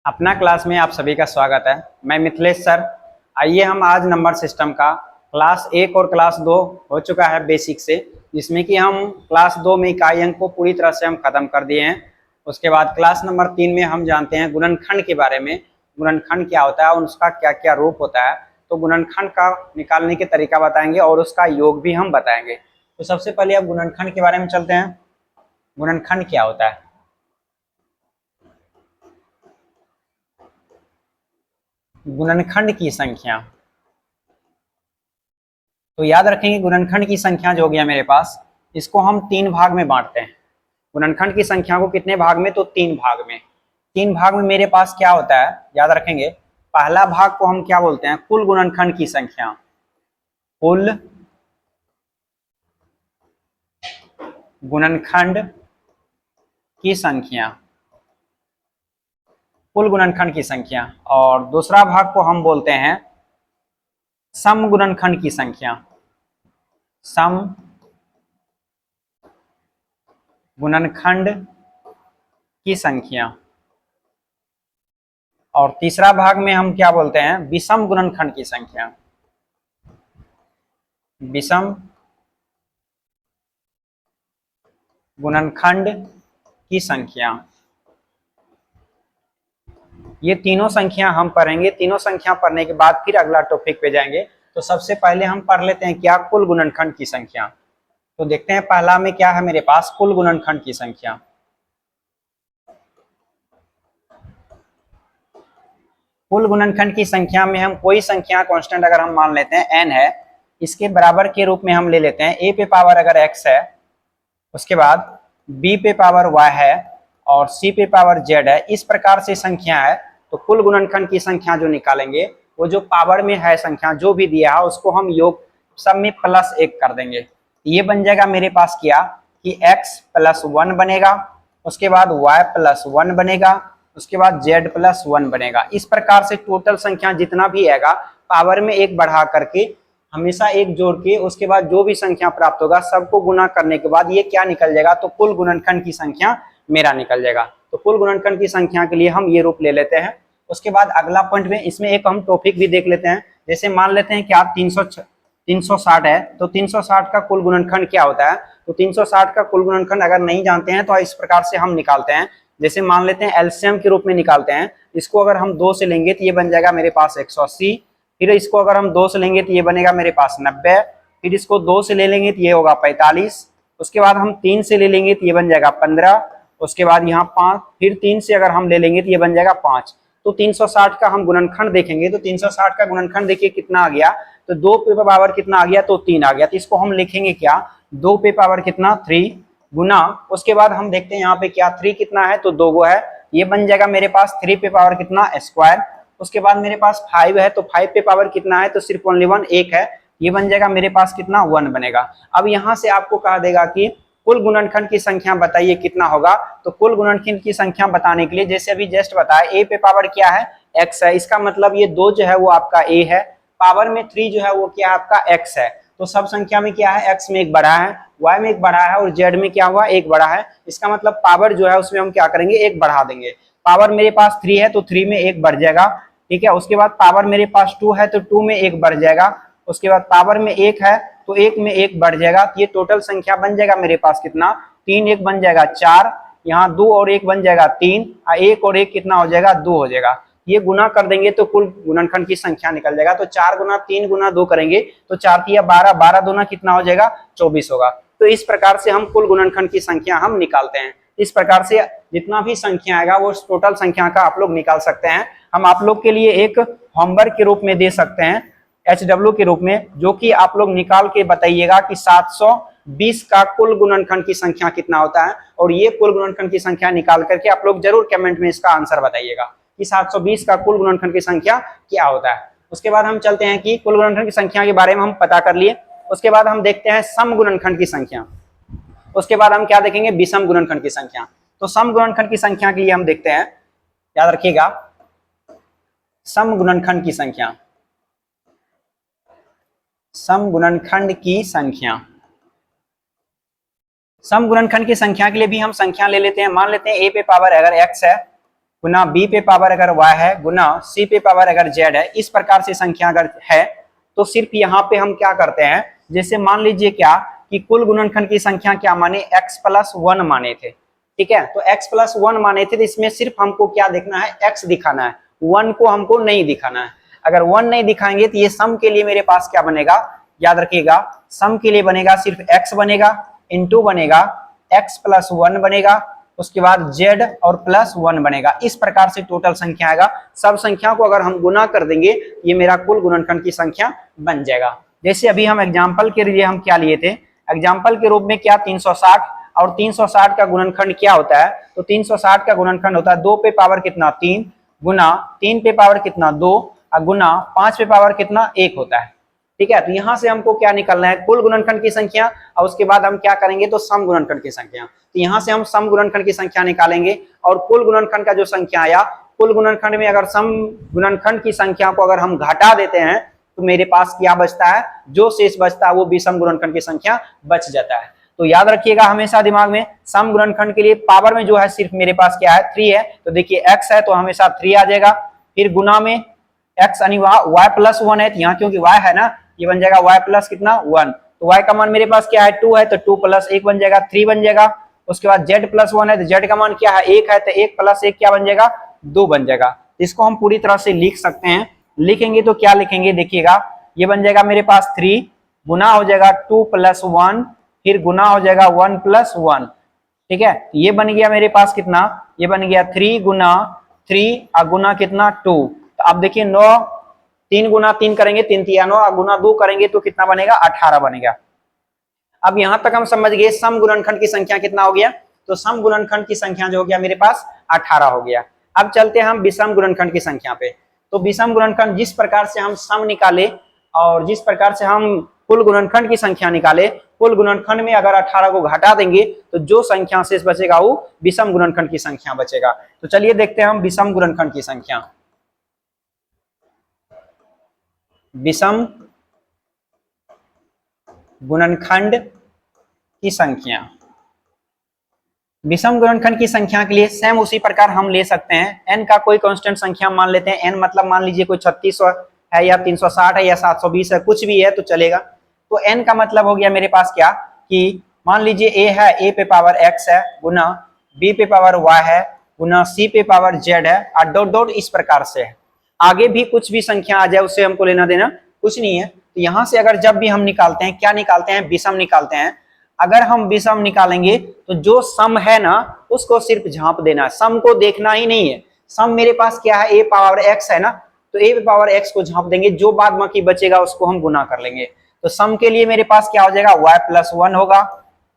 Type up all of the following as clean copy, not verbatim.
अपना क्लास में आप सभी का स्वागत है। मैं मिथिलेश सर। आइए हम आज नंबर सिस्टम का क्लास 1 और क्लास 2 हो चुका है बेसिक से, जिसमें कि हम क्लास 2 में इकाई अंक को पूरी तरह से हम खत्म कर दिए हैं। उसके बाद क्लास नंबर 3 में हम जानते हैं गुणनखंड के बारे में। गुणनखंड क्या होता है और उसका क्या क्या रूप होता है, तो गुणनखंड का निकालने के तरीका बताएंगे और उसका योग भी हम बताएंगे। तो सबसे पहले अब गुणनखंड के बारे में चलते हैं। गुणनखंड क्या होता है? गुणनखंड की संख्या, तो याद रखेंगे गुणनखंड की संख्या जो हो गया मेरे पास, इसको हम 3 भाग में बांटते हैं। गुणनखंड की संख्या को कितने भाग में? तो 3 भाग में। 3 भाग में मेरे पास क्या होता है, याद रखेंगे। पहला भाग को हम क्या बोलते हैं? कुल गुणनखंड की संख्या। कुल गुणनखंड की संख्या, कुल गुणनखंड की संख्या। और दूसरा भाग को हम बोलते हैं सम गुणनखंड की संख्या। सम गुणनखंड की संख्या। और तीसरा भाग में हम क्या बोलते हैं? विषम गुणनखंड की संख्या। विषम गुणनखंड की संख्या। ये तीनों संख्या हम पढ़ेंगे। तीनों संख्या पढ़ने के बाद फिर अगला टॉपिक पे जाएंगे। तो सबसे पहले हम पढ़ लेते हैं क्या? कुल गुणनखंड की संख्या। तो देखते हैं पहला में क्या है मेरे पास, कुल गुणनखंड की संख्या। कुल गुणनखंड की संख्या में हम कोई संख्या कांस्टेंट अगर हम मान लेते हैं n है, इसके बराबर के रूप में हम ले लेते हैं a पे पावर अगर x है, उसके बाद b पे पावर y है और c पे पावर z है। इस प्रकार से संख्या है। तो कुल गुणनखंड की संख्या जो निकालेंगे, वो जो पावर में है संख्या जो भी दिया है उसको हम योग सब में +1 कर देंगे। ये बन जाएगा मेरे पास क्या कि x + 1 बनेगा, उसके बाद y + 1 बनेगा, उसके बाद z + 1 बनेगा। इस प्रकार से टोटल संख्या जितना भी आएगा पावर में 1 बढ़ा करके, हमेशा 1 जोड़ के उसके बाद जो भी संख्या प्राप्त होगा सबको गुना करने के बाद ये क्या निकल जाएगा? तो कुल गुणनखंड की संख्या मेरा निकल जाएगा। तो कुल गुणनखंड की संख्या के लिए हम ये रूप ले लेते हैं। उसके बाद अगला पॉइंट में इसमें एक हम टॉपिक भी देख लेते हैं। जैसे मान लेते हैं कि आप 360 है, तो 360 का कुल गुणनखंड क्या होता है? तो 360 का कुल गुणनखंड अगर नहीं जानते हैं तो इस प्रकार से हम निकालते हैं। जैसे मान लेते हैं एलसीएम के रूप में निकालते हैं। इसको अगर हम 2 से लेंगे तो ये बन जाएगा मेरे पास 180। फिर इसको अगर हम 2 से लेंगे तो ये बनेगा मेरे पास 90। फिर इसको 2 से ले लेंगे तो ये होगा 45। उसके बाद हम 3 से ले लेंगे तो ये बन जाएगा 15। उसके बाद यहाँ 5, फिर 3 से अगर हम ले लेंगे तो ये बन जाएगा 5। तो 360 का हम गुणनखंड देखेंगे तो 360 का गुणनखंड देखिए कितना आ गया, तो 2 पे पावर कितना आ गया? तो 3 आ गया। तो इसको हम लिखेंगे क्या? 2 पे पावर कितना? 3 गुना, उसके बाद हम देखते हैं यहाँ पे क्या 3 कितना है? तो 2 है। ये बन जाएगा मेरे पास 3 पे पावर कितना? स्क्वायर। उसके बाद मेरे पास 5 है, तो 5 पे पावर कितना है? तो सिर्फ ओनली 1 1 है। ये बन जाएगा मेरे पास कितना? 1 बनेगा। अब यहाँ से आपको कहा देगा कि कुल गुणनखंड की संख्या बताइए कितना होगा। तो कुल गुणनखंड की संख्या बताने के लिए जैसे अभी जस्ट बताया, a पे पावर क्या है? x है। इसका मतलब ये 2 जो है वो आपका a है, पावर में 3 जो है वो क्या है? आपका x है। तो सब संख्या में क्या है? x में 1 बढ़ा है, y में 1 बढ़ा है और z में क्या हुआ? 1 बढ़ा है। इसका मतलब पावर जो है उसमें हम क्या करेंगे? 1 बढ़ा देंगे। पावर मेरे पास 3 है तो 3 में 1 बढ़ जाएगा, ठीक है। उसके बाद पावर मेरे पास 2 है तो 2 में 1 बढ़ जाएगा। उसके बाद पावर में 1 है तो 1 में 1 बढ़ जाएगा। तो ये टोटल संख्या बन जाएगा मेरे पास कितना? 3 1 बन जाएगा 4, यहाँ 2 और 1 बन जाएगा 3, 1 और 1 कितना हो जाएगा? 2 हो जाएगा। ये गुना कर देंगे तो कुल गुणनखंड की संख्या निकल जाएगा। तो 4 गुना 3 गुना 2 करेंगे तो 4 3 12, 12 दूना कितना हो जाएगा? 24 होगा। तो इस प्रकार से हम कुल गुणनखंड की संख्या हम निकालते हैं। इस प्रकार से जितना भी संख्या आएगा वो टोटल संख्या का आप लोग निकाल सकते हैं। हम आप लोग के लिए एक होमवर्क के रूप में दे सकते हैं, HW के रूप में, जो कि आप लोग निकाल के बताइएगा कि 720 का कुल गुणनखंड की संख्या कितना होता है। और ये कुल गुणनखंड की संख्या निकाल करके आप लोग जरूर कमेंट में इसका आंसर बताइएगा कि 720 का कुल गुणनखंड की संख्या क्या होता है। उसके बाद हम चलते हैं कि कुल गुणनखंड की संख्या के बारे में हम पता कर लिए। उसके बाद हम देखते हैं सम गुणनखंड की संख्या। उसके बाद हम क्या देखेंगे? विषम गुणनखंड की संख्या। तो सम गुणनखंड की संख्या के लिए हम देखते हैं, याद रखिएगा, सम गुणनखंड की संख्या। सम गुणनखंड की संख्या, सम गुणनखंड की संख्या के लिए भी हम संख्या ले लेते हैं। मान लेते हैं a पे पावर अगर x है, गुना बी पे पावर अगर y है गुना सी पे पावर अगर z है, इस प्रकार से संख्या अगर है तो सिर्फ यहाँ पे हम क्या करते हैं, जैसे मान लीजिए क्या कि कुल गुणनखंड की संख्या क्या माने, x+1 माने थे, ठीक है। तो x+1 माने थे, तो इसमें सिर्फ हमको क्या देखना है, x दिखाना है, 1 को हमको नहीं दिखाना है। अगर 1 नहीं दिखाएंगे तो ये सम के लिए मेरे पास क्या बनेगा, याद रखिएगा, सम के लिए बनेगा सिर्फ x बनेगा, इंटू बनेगा x+1 बनेगा, उसके बाद z और +1 बनेगा। इस प्रकार से टोटल संख्या आएगा। सब संख्या को अगर हम गुना कर देंगे ये मेरा कुल गुणनखंड की संख्या बन जाएगा। जैसे अभी हम एग्जाम्पल के लिए हम क्या लिए थे, एग्जाम्पल के रूप में क्या 360, और 360 का गुणनखंड क्या होता है, तो 360 का गुणनखंड होता है 2 पे पावर कितना 3 गुना 3 पे पावर कितना 2 और गुना 5 पे पावर कितना 1 होता है, ठीक है। तो यहाँ से हमको क्या निकलना है, कुल गुणनखंड की संख्या, और उसके बाद हम क्या करेंगे तो सम गुणनखंड की संख्या। तो यहाँ से हम सम गुणनखंड की संख्या निकालेंगे और कुल गुणनखंड का जो संख्या आया, कुल गुणनखंड में अगर सम गुणनखंड की संख्या को अगर हम घटा देते हैं तो मेरे पास क्या बचता है, जो शेष बचता है वो विषम गुणनखंड की संख्या बच जाता है। तो याद रखिएगा हमेशा दिमाग में, सम गुणनखंड के लिए पावर में जो है सिर्फ मेरे पास क्या है 3 है, तो देखिए x है तो हमेशा 3 आ जाएगा, फिर गुना में x यानी y+1 है, यहाँ क्योंकि y है ना, ये बन जाएगा y प्लस कितना 1, तो y का मान मेरे पास क्या है 2 है, तो 2 + 1 बन जाएगा 3 बन जाएगा। उसके बाद z+1 है, तो z का मान क्या है 1 है, तो 1 + 1 क्या बन जाएगा 2 बन जाएगा। इसको हम पूरी तरह से लिख सकते हैं, लिखेंगे तो क्या लिखेंगे देखिएगा, ये बन जाएगा मेरे पास 3 गुना हो जाएगा 2 + 1, फिर गुना हो जाएगा 1 + 1, ठीक है। ये बन गया मेरे पास कितना, ये बन गया 3 गुना 3 और गुना कितना 2, तो अब देखिए 9, 3 गुना 3 करेंगे 3 × 9 और गुना 2 करेंगे तो कितना बनेगा 18 बनेगा। अब यहां तक हम समझ गए सम गुणनखंड की संख्या कितना हो गया, तो सम गुणनखंड की संख्या जो हो गया मेरे पास 18 हो गया। अब चलते हैं हम विषम गुणनखंड की संख्या पे। तो विषम गुणनखंड जिस प्रकार से हम सम निकाले और जिस प्रकार से हम कुल गुणनखंड की संख्या निकाले, कुल गुणनखंड में अगर 18 को घटा देंगे तो जो संख्या शेष बचेगा वो विषम गुणनखंड की संख्या बचेगा। तो चलिए देखते हैं हम विषम गुणनखंड की संख्या। विषम गुणनखंड की संख्या, विषम गुणनखंड की संख्या के लिए सेम उसी प्रकार हम ले सकते हैं, n का कोई कांस्टेंट संख्या मान लेते हैं, n मतलब मान लीजिए कोई 3600 है या 360 है या 720 है, कुछ भी है तो चलेगा। तो n का मतलब हो गया मेरे पास क्या कि मान लीजिए a है, a पे पावर x है गुना b पे पावर y है गुना c पे पावर z है और डॉट डॉट इस प्रकार से है। आगे भी कुछ भी संख्या आ जाए उससे हमको लेना देना कुछ नहीं है। तो यहाँ से अगर जब भी हम निकालते हैं, क्या निकालते हैं, विषम निकालते हैं। अगर हम विषम निकालेंगे तो जो सम है ना उसको सिर्फ झांप देना है, सम को देखना ही नहीं है। सम मेरे पास क्या है, a पावर x है ना, तो a पावर x को झांप देंगे, जो बाद बाकी बचेगा उसको हम गुना कर लेंगे। तो सम के लिए मेरे पास क्या हो जाएगा y+1 होगा,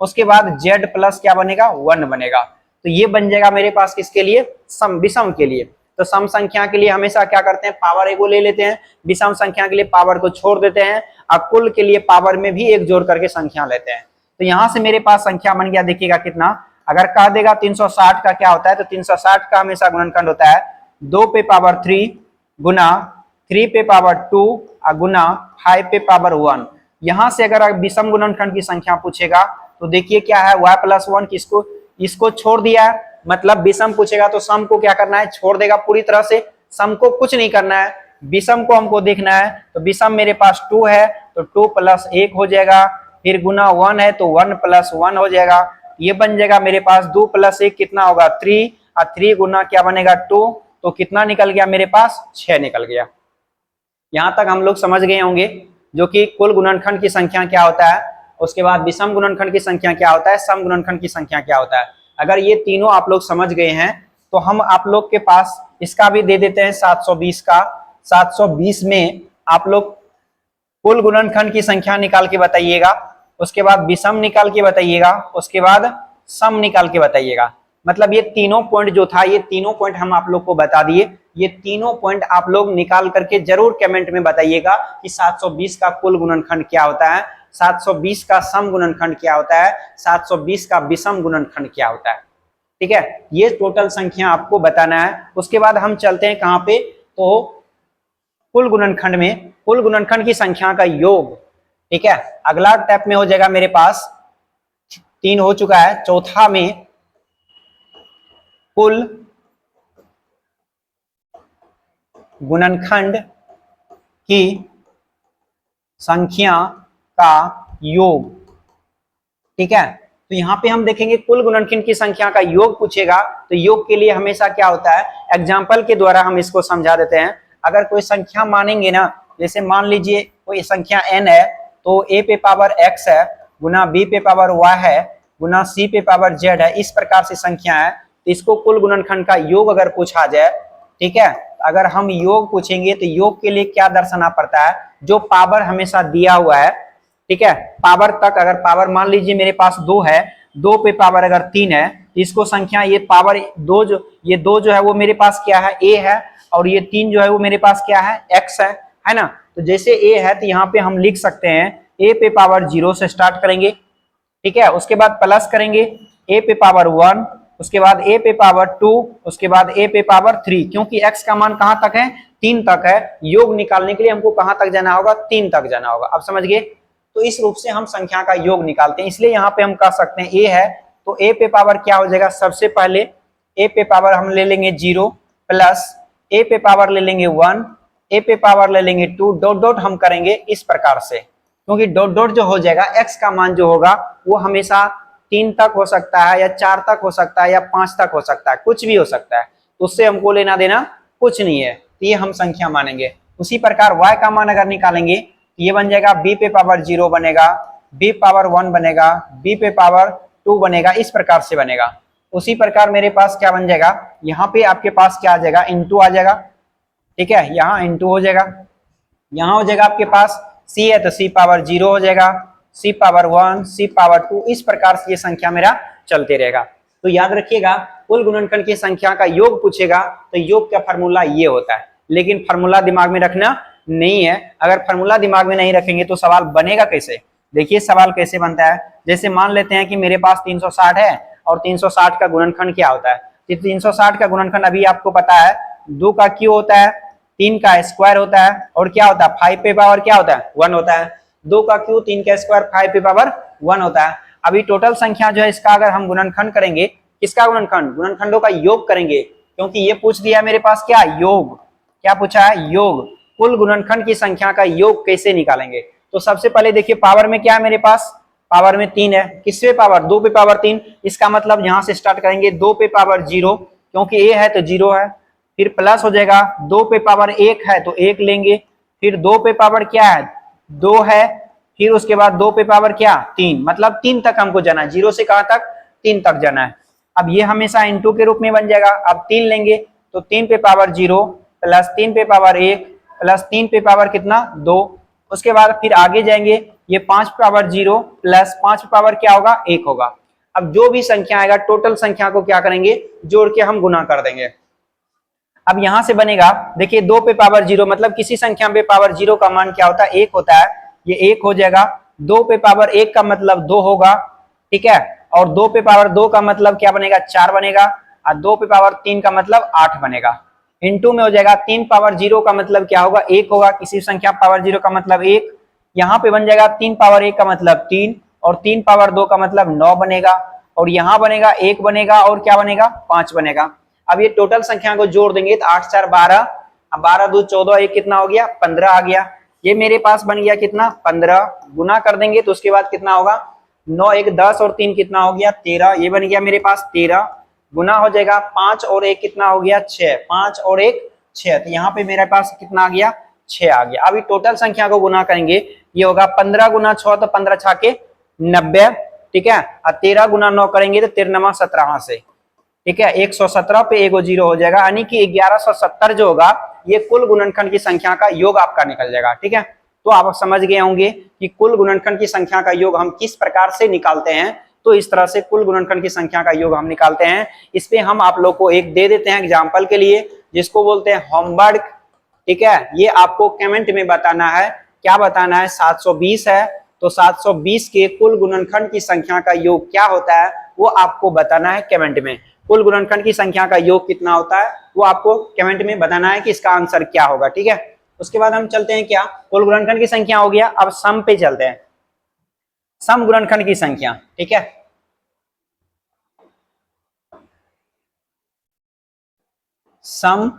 उसके बाद z प्लस क्या बनेगा 1 बनेगा। तो ये बन जाएगा मेरे पास किसके लिए, सम विषम के लिए। तो सम संख्या के लिए हमेशा क्या करते हैं, पावर एगो ले लेते हैं, विषम संख्या के लिए पावर को छोड़ देते हैं और कुल के लिए पावर में भी एक जोड़ करके संख्या लेते हैं। तो यहां से मेरे पास संख्या बन गया, देखिएगा कितना, अगर कह देगा 360 का क्या होता है, तो 360 का हमेशा गुणनखंड होता है 2 पे पावर 3 गुना 3 पे पावर 2 और गुना 5 पे पावर 1। यहां से अगर विषम गुणनखंड की संख्या पूछेगा तो देखिए क्या है y+1, किसको इसको छोड़ दिया है, मतलब विषम पूछेगा तो सम को क्या करना है, छोड़ देगा पूरी तरह से, सम को कुछ नहीं करना है, विषम को हमको देखना है। तो विषम मेरे पास 2 है तो 2 + 1 हो जाएगा, फिर गुना 1 है तो 1 + 1 हो जाएगा। ये बन जाएगा मेरे पास 2 + 1 कितना होगा 3 और 3 गुना क्या बनेगा 2, तो कितना निकल गया मेरे पास 6 निकल गया। यहां तक हम लोग समझ गए होंगे जो कि कुल गुणनखंड की संख्या क्या होता है, उसके बाद विषम गुणनखंड की संख्या क्या होता है, सम गुणनखंड की संख्या क्या होता है। अगर ये तीनों आप लोग समझ गए हैं तो हम आप लोग के पास इसका भी दे देते हैं 720 का। 720 में आप लोग कुल गुणनखंड की संख्या निकाल के बताइएगा, उसके बाद विषम निकाल के बताइएगा, उसके बाद सम निकाल के बताइएगा। मतलब ये तीनों पॉइंट जो था, ये तीनों पॉइंट हम आप लोग को बता दिए। ये तीनों पॉइंट आप लोग निकाल करके जरूर कमेंट में बताइएगा कि 720 का कुल गुणनखंड क्या होता है, 720 का सम गुणनखंड क्या होता है, 720 का विषम गुणनखंड क्या होता है। ठीक है, ये टोटल संख्या आपको बताना है। उसके बाद हम चलते हैं कहां पे, तो कुल गुणनखंड में, कुल गुणनखंड की संख्या का योग। ठीक है, अगला स्टेप में हो जाएगा मेरे पास 3 हो चुका है, चौथा में कुल गुणनखंड की संख्या का योग। ठीक है, तो यहाँ पे हम देखेंगे कुल गुणनखंड की संख्या का योग पूछेगा, तो योग के लिए हमेशा क्या होता है, एग्जाम्पल के द्वारा हम इसको समझा देते हैं। अगर कोई संख्या मानेंगे ना, जैसे मान लीजिए कोई संख्या n है, तो a पे पावर x है गुना b पे पावर y है गुना c पे पावर z है, इस प्रकार से संख्या है। तो इसको कुल गुणनखंड का योग अगर पूछा जाए, ठीक है, अगर हम योग पूछेंगे तो योग के लिए क्या दर्शाना पड़ता है, जो पावर हमेशा दिया हुआ है, ठीक है, पावर तक, अगर पावर मान लीजिए मेरे पास 2 है, 2 पे पावर अगर 3 है, इसको संख्या ये पावर 2 जो ये 2 जो है वो मेरे पास क्या है, a है, और ये 3 जो है वो मेरे पास क्या है, x है ना। तो जैसे a है तो यहाँ पे हम लिख सकते हैं a पे पावर 0 से स्टार्ट करेंगे, ठीक है, उसके बाद प्लस करेंगे a पे पावर 1, उसके बाद a पे पावर 2, उसके बाद a पे पावर 3, क्योंकि x का मान कहां तक है, 3 तक है। योग निकालने के लिए हमको कहां तक जाना होगा, 3 तक जाना होगा। अब समझ गए, तो इस रूप से हम संख्या का योग निकालते हैं। इसलिए यहाँ पे हम कह सकते हैं a है, तो a पे पावर क्या हो जाएगा, सबसे पहले a पे पावर हम ले लेंगे 0 प्लस a पे पावर ले लेंगे 1, a पे पावर ले लेंगे 2, डॉट डॉट हम करेंगे इस प्रकार से, क्योंकि डॉट डॉट जो हो जाएगा, x का मान जो होगा वो हमेशा 3 तक हो सकता है या 4 तक हो सकता है या 5 तक हो सकता है, कुछ भी हो सकता है, उससे हमको लेना देना कुछ नहीं है, तो ये हम संख्या मानेंगे। उसी प्रकार y का मान अगर निकालेंगे तो ये बन जाएगा b पे पावर 0 बनेगा, b पावर 1 बनेगा, b पे पावर 2 बनेगा, इस प्रकार से बनेगा। उसी प्रकार मेरे पास क्या बन जाएगा, यहाँ पे आपके पास क्या आ जाएगा, इंटू आ जाएगा, ठीक है, यहाँ इंटू हो जाएगा, यहाँ हो जाएगा आपके पास c है तो c पावर 0 हो जाएगा, c पावर 1, c पावर 2, इस प्रकार से ये संख्या मेरा चलते रहेगा। तो याद रखिएगा, कुल गुणनखंड की संख्या का योग पूछेगा तो योग का फार्मूला ये होता है, लेकिन फार्मूला दिमाग में रखना नहीं है। अगर फार्मूला दिमाग में नहीं रखेंगे तो सवाल बनेगा कैसे। देखिए सवाल कैसे बनता है, जैसे मान लेते हैं कि मेरे पास 360 है और 360 का गुणनखंड क्या होता है, 360 का गुणनखंड अभी आपको पता है, 2 का क्यू होता है, 3 का स्क्वायर होता है, और क्या होता है, 5 पे पावर क्या होता है, 1 होता है। 2 का क्यू, 3 का स्क्वायर, 5 पे पावर 1 होता है। अभी टोटल संख्या जो है इसका अगर हम गुणनखंड करेंगे, किसका गुणनखंड, गुणनखंडों का योग करेंगे, क्योंकि ये पूछ दिया मेरे पास क्या, योग, क्या पूछा है, योग। कुल गुणनखंड की संख्या का योग कैसे निकालेंगे, तो सबसे पहले देखिए पावर में क्या है मेरे पास, पावर में 3 है, किसपे पावर, 2 पे पावर 3, इसका मतलब यहां से स्टार्ट करेंगे 2 पे पावर 0, क्योंकि a है तो 0 है, फिर प्लस हो जाएगा 2 पे पावर 1 है तो 1 लेंगे, फिर 2 पे पावर क्या है, 2 है, फिर उसके बाद 2 पे पावर क्या, 3, मतलब 3 तक हमको जाना है, 0 से कहां तक, 3 तक जाना है। अब ये हमेशा इनटू के रूप में बन जाएगा, अब 3 लेंगे तो 3 पे पावर 0 प्लस 3 पे पावर 1 प्लस 3 पे पावर कितना, 2, उसके बाद फिर आगे जाएंगे, ये 5 पे पावर 0 प्लस 5 पे पावर क्या होगा, 1 होगा। अब जो भी संख्या आएगा टोटल संख्या को क्या करेंगे, जोड़ के हम गुना कर देंगे। अब यहां से बनेगा, देखिए 2 पे पावर 0 मतलब किसी संख्या पे पावर 0 का मान क्या होता है, 1 होता है, ये 1 हो जाएगा। 2 पे पावर 1 का मतलब 2 होगा, ठीक है, और 2 पे पावर 2 का मतलब क्या बनेगा, 4 बनेगा, और 2 पे पावर 3 का मतलब 8 बनेगा। इनटू में हो जाएगा 3 पावर 0 का मतलब क्या होगा, 1 होगा, किसी संख्या पावर 0 का मतलब 1, यहाँ पे बन जाएगा 3 पावर 1 का मतलब 3, और 3 पावर 2 का मतलब 9 बनेगा, और यहाँ बनेगा 1 बनेगा, और क्या बनेगा, 5 बनेगा। अब ये टोटल संख्या को जोड़ देंगे तो 8 4 12, 12 2 14, एक कितना हो गया, 15 आ गया। ये मेरे पास बन गया कितना, 15, गुना कर देंगे तो उसके बाद कितना होगा, 9 1 10 और 3 कितना हो गया, 13, ये बन गया मेरे पास 13, गुना हो जाएगा 5 और 1 कितना हो गया, 6, 5 और 1 6, तो यहाँ पे मेरे पास कितना आ गया, 6 आ गया। अभी टोटल संख्या को गुना करेंगे, ये होगा 15 गुना 6 तो 15 6 के 90, ठीक है, और 13 गुना 9 करेंगे तो 13 17 से, ठीक है, 117 पे एगो 0 हो जाएगा, यानी कि 1170 जो होगा ये कुल गुणनखंड की संख्या का योग आपका निकल जाएगा। ठीक है, तो आप समझ गए होंगे कि कुल गुणनखंड की संख्या का योग हम किस प्रकार से निकालते हैं। तो इस तरह से कुल गुणनखंड की संख्या का योग हम निकालते हैं। इस पे हम आप लोग को एक दे देते हैं एग्जाम्पल के लिए, जिसको बोलते हैं होमवर्क। ठीक है, ये आपको कमेंट में बताना है, क्या बताना है, 720 है तो 720 के कुल गुणनखंड की संख्या का योग क्या होता है वो आपको बताना है कमेंट में। कुल गुणनखंड की संख्या का योग कितना होता है वो आपको कमेंट में बताना है कि इसका आंसर क्या होगा। ठीक है, उसके बाद हम चलते हैं, क्या कुल गुणनखंड की संख्या हो गया, अब सम पे चलते हैं, सम गुणनखंड की संख्या। ठीक है, सम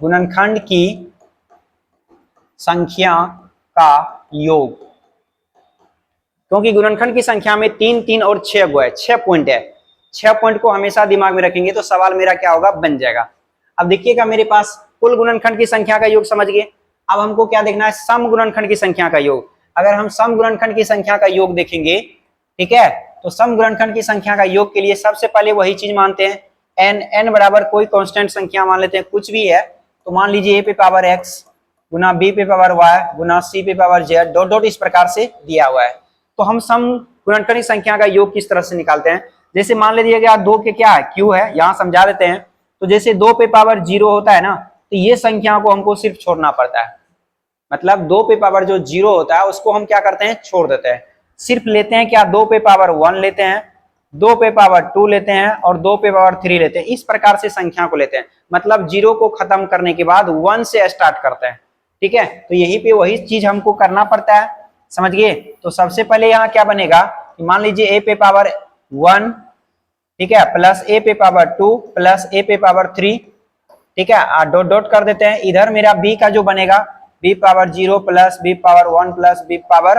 गुणनखंड की संख्या का योग, क्योंकि गुणनखंड की संख्या में 3 3 और 6 वो है, 6 पॉइंट है। 6 पॉइंट को हमेशा दिमाग में रखेंगे तो सवाल मेरा क्या होगा, बन जाएगा। अब देखिएगा मेरे पास कुल गुणनखंड की संख्या का योग समझ गए। अब हमको क्या देखना है, सम गुणनखंड की संख्या का योग। अगर हम सम गुणनखंड की संख्या का योग देखेंगे, ठीक है, तो सम गुणनखंड की संख्या का योग के लिए सबसे पहले वही चीज मानते हैं, एन। एन बराबर कोई कांस्टेंट संख्या मान लेते हैं, कुछ भी है, तो मान लीजिए ए पे पावर एक्स गुना बी पे पावर वाई गुना सी पे पावर जेड डॉट डॉट इस प्रकार से दिया हुआ है। तो हम सम गुणनखंड की संख्या का योग किस तरह से निकालते हैं, जैसे मान लीजिए कि 2 के क्या है, क्यू है, यहाँ समझा देते हैं। तो जैसे 2 पे पावर 0 होता है ना, तो ये संख्या को हमको सिर्फ छोड़ना पड़ता है। मतलब 2 पे पावर जो 0 होता है उसको हम क्या करते हैं, छोड़ देते हैं। सिर्फ लेते हैं क्या, 2 पे पावर 1 लेते हैं, 2 पे पावर 2 लेते हैं और 2 पे पावर 3 लेते हैं। इस प्रकार से संख्या को लेते हैं। मतलब 0 को खत्म करने के बाद 1 से स्टार्ट करते हैं। ठीक है, तो यहीं पे वही चीज हमको करना पड़ता है, समझ गए। तो सबसे पहले यहाँ क्या बनेगा कि मान लीजिए ए पे पावर 1, ठीक है, प्लस ए पे पावर 2 प्लस ए पे पावर 3, ठीक है, डॉट डॉट कर देते हैं। इधर मेरा बी का जो बनेगा, B power 0 plus B power 1 plus B power